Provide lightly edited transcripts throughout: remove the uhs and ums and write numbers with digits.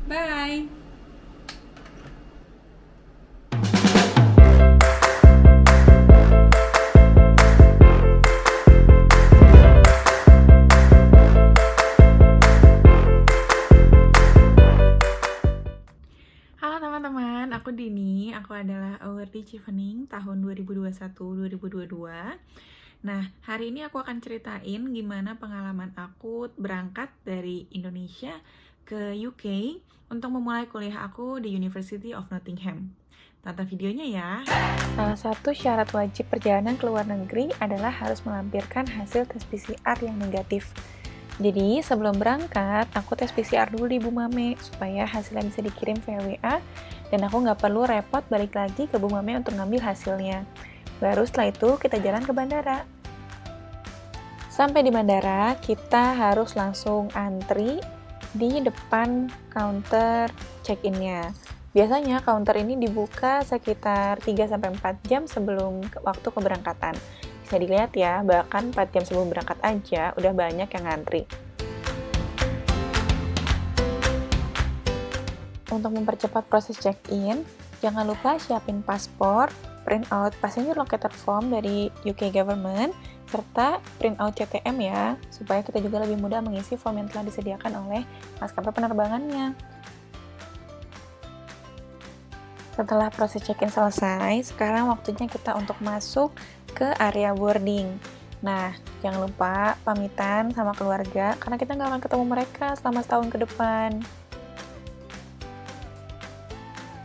Bye! Halo teman-teman, aku Dini. Aku adalah awardee Chevening tahun 2021-2022. Nah, hari ini aku akan ceritain gimana pengalaman aku berangkat dari Indonesia ke UK untuk memulai kuliah aku di University of Nottingham. Tonton videonya ya. Salah satu syarat wajib perjalanan ke luar negeri adalah harus melampirkan hasil tes PCR yang negatif. Jadi, sebelum berangkat, aku tes PCR dulu di Bu Mame, supaya hasilnya bisa dikirim via WA, dan aku nggak perlu repot balik lagi ke Bu Mame untuk ngambil hasilnya. Baru setelah itu, kita jalan ke bandara. Sampai di bandara, kita harus langsung antri di depan counter check-in-nya. Biasanya counter ini dibuka sekitar 3-4 jam sebelum waktu keberangkatan. Bisa dilihat ya, bahkan 4 jam sebelum berangkat aja udah banyak yang ngantri. Untuk mempercepat proses check-in, jangan lupa siapin paspor, print out passenger locator form dari UK Government, serta print out CTM ya, supaya kita juga lebih mudah mengisi form yang telah disediakan oleh maskapai penerbangannya. Setelah proses check-in selesai, sekarang waktunya kita untuk masuk ke area boarding. Nah, jangan lupa pamitan sama keluarga, karena kita nggak akan ketemu mereka selama setahun ke depan.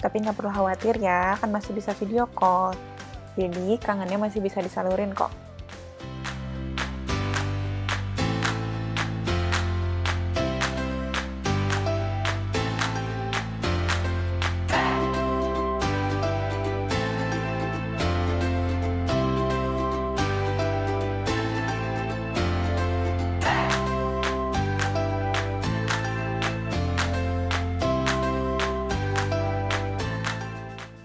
Tapi nggak perlu khawatir ya, kan masih bisa video call. Jadi, kangennya masih bisa disalurin kok.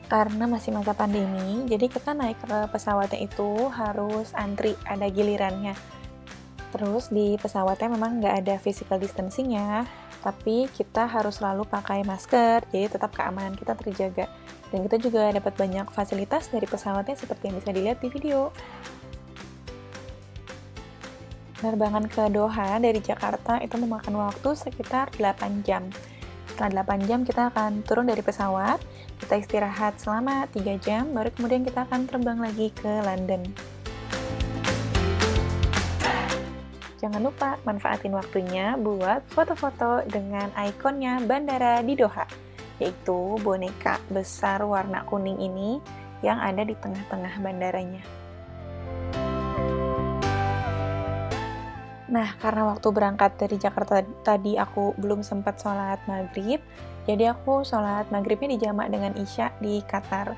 Karena masih masa pandemi, jadi kita naik ke pesawatnya itu harus antri, ada gilirannya. Terus di pesawatnya memang nggak ada physical distancing ya, tapi kita harus selalu pakai masker, jadi tetap keamanan kita terjaga. Dan kita juga dapat banyak fasilitas dari pesawatnya seperti yang bisa dilihat di video. Penerbangan ke Doha dari Jakarta itu memakan waktu sekitar 8 jam. Setelah 8 jam kita akan turun dari pesawat, kita istirahat selama 3 jam, baru kemudian kita akan terbang lagi ke London. Jangan lupa manfaatin waktunya buat foto-foto dengan ikonnya bandara di Doha, yaitu boneka besar warna kuning ini yang ada di tengah-tengah bandaranya. Nah, karena waktu berangkat dari Jakarta tadi aku belum sempat sholat maghrib, jadi aku sholat maghribnya dijamak dengan Isya di Qatar.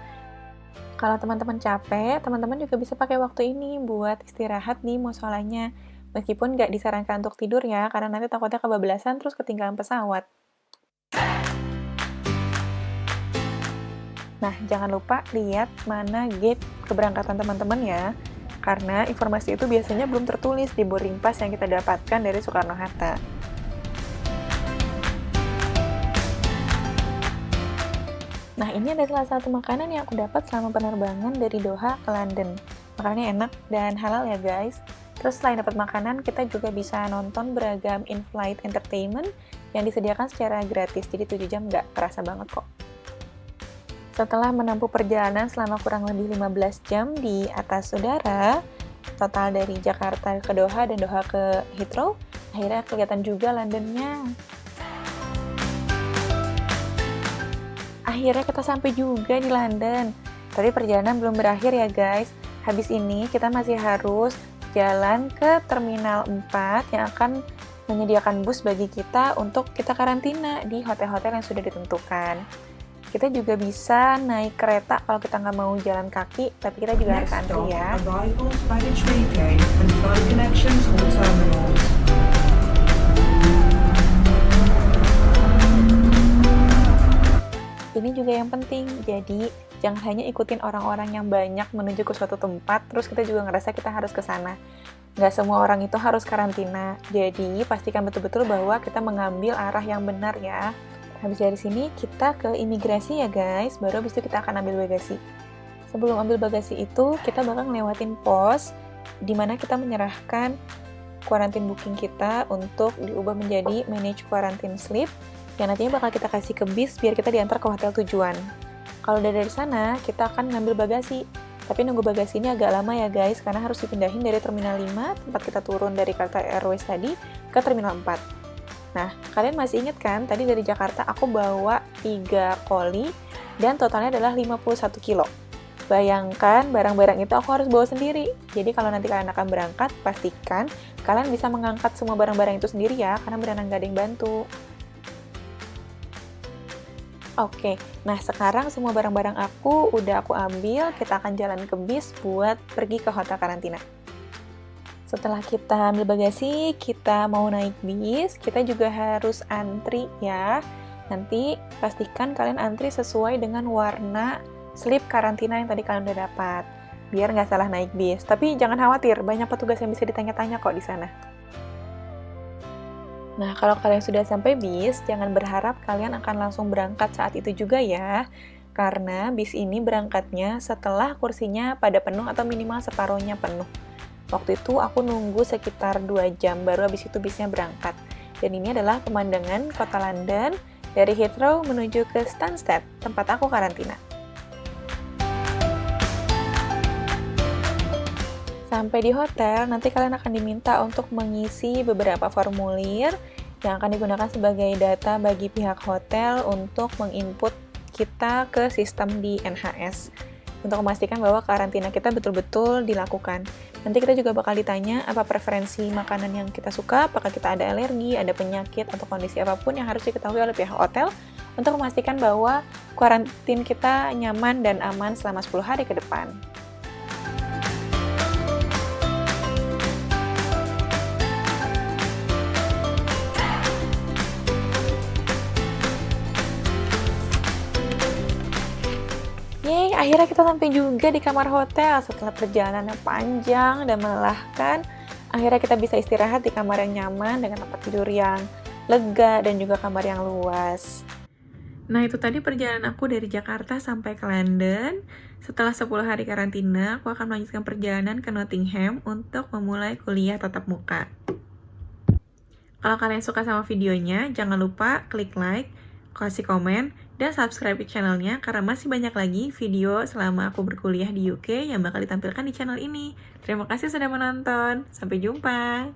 Kalau teman-teman capek, teman-teman juga bisa pakai waktu ini buat istirahat di musholanya. Meskipun nggak disarankan untuk tidur ya, karena nanti takutnya kebablasan terus ketinggalan pesawat. Nah, jangan lupa lihat mana gate keberangkatan teman-teman ya. Karena informasi itu biasanya belum tertulis di boarding pass yang kita dapatkan dari Soekarno-Hatta. Nah, ini adalah salah satu makanan yang aku dapat selama penerbangan dari Doha ke London. Makanannya enak dan halal ya guys. Terus selain dapat makanan, kita juga bisa nonton beragam in-flight entertainment yang disediakan secara gratis, jadi 7 jam nggak kerasa banget kok. Setelah menempuh perjalanan selama kurang lebih 15 jam di atas udara, total dari Jakarta ke Doha dan Doha ke Heathrow, akhirnya kelihatan juga Londonnya. Akhirnya kita sampai juga di London. Tapi perjalanan belum berakhir ya guys. Habis ini kita masih harus jalan ke Terminal 4 yang akan menyediakan bus bagi kita untuk kita karantina di hotel-hotel yang sudah ditentukan. Kita juga bisa naik kereta kalau kita nggak mau jalan kaki, tapi kita juga harus antri ya. Ini juga yang penting, jadi jangan hanya ikutin orang-orang yang banyak menuju ke suatu tempat, terus kita juga ngerasa kita harus ke sana. Nggak semua orang itu harus karantina, jadi pastikan betul-betul bahwa kita mengambil arah yang benar ya. Habis dari sini kita ke imigrasi ya guys, baru habis itu kita akan ambil bagasi. Sebelum ambil bagasi itu, kita bakal ngelewatin pos di mana kita menyerahkan quarantine booking kita untuk diubah menjadi manage quarantine slip yang nantinya bakal kita kasih ke bis biar kita diantar ke hotel tujuan. Kalau udah dari sana, kita akan ngambil bagasi. Tapi nunggu bagasi ini agak lama ya guys, karena harus dipindahin dari Terminal 5, tempat kita turun dari Qatar Airways tadi, ke Terminal 4. Nah, kalian masih ingat kan, tadi dari Jakarta aku bawa 3 koli, dan totalnya adalah 51 kilo. Bayangkan, barang-barang itu aku harus bawa sendiri. Jadi kalau nanti kalian akan berangkat, pastikan kalian bisa mengangkat semua barang-barang itu sendiri ya, karena beneran nggak ada yang bantu. Oke, nah sekarang semua barang-barang aku udah aku ambil, kita akan jalan ke bis buat pergi ke hotel karantina. Setelah kita ambil bagasi, kita mau naik bis, kita juga harus antri ya. Nanti pastikan kalian antri sesuai dengan warna slip karantina yang tadi kalian udah dapat, biar nggak salah naik bis. Tapi jangan khawatir, banyak petugas yang bisa ditanya-tanya kok di sana. Nah, kalau kalian sudah sampai bis, jangan berharap kalian akan langsung berangkat saat itu juga ya. Karena bis ini berangkatnya setelah kursinya pada penuh atau minimal separuhnya penuh. Waktu itu aku nunggu sekitar 2 jam, baru habis itu bisnya berangkat. Dan ini adalah pemandangan kota London dari Heathrow menuju ke Stansted, tempat aku karantina. Sampai di hotel, nanti kalian akan diminta untuk mengisi beberapa formulir yang akan digunakan sebagai data bagi pihak hotel untuk menginput kita ke sistem di NHS untuk memastikan bahwa karantina kita betul-betul dilakukan. Nanti kita juga bakal ditanya apa preferensi makanan yang kita suka, apakah kita ada alergi, ada penyakit, atau kondisi apapun yang harus diketahui oleh pihak hotel untuk memastikan bahwa karantin kita nyaman dan aman selama 10 hari ke depan. Yeay, akhirnya kita sampai juga di kamar hotel setelah perjalanan yang panjang dan melelahkan. Akhirnya kita bisa istirahat di kamar yang nyaman dengan tempat tidur yang lega dan juga kamar yang luas. Nah, itu tadi perjalanan aku dari Jakarta sampai ke London. Setelah 10 hari karantina, aku akan melanjutkan perjalanan ke Nottingham untuk memulai kuliah tatap muka. Kalau kalian suka sama videonya, jangan lupa klik like, kasih komen, dan subscribe di channelnya karena masih banyak lagi video selama aku berkuliah di UK yang bakal ditampilkan di channel ini. Terima kasih sudah menonton. Sampai jumpa.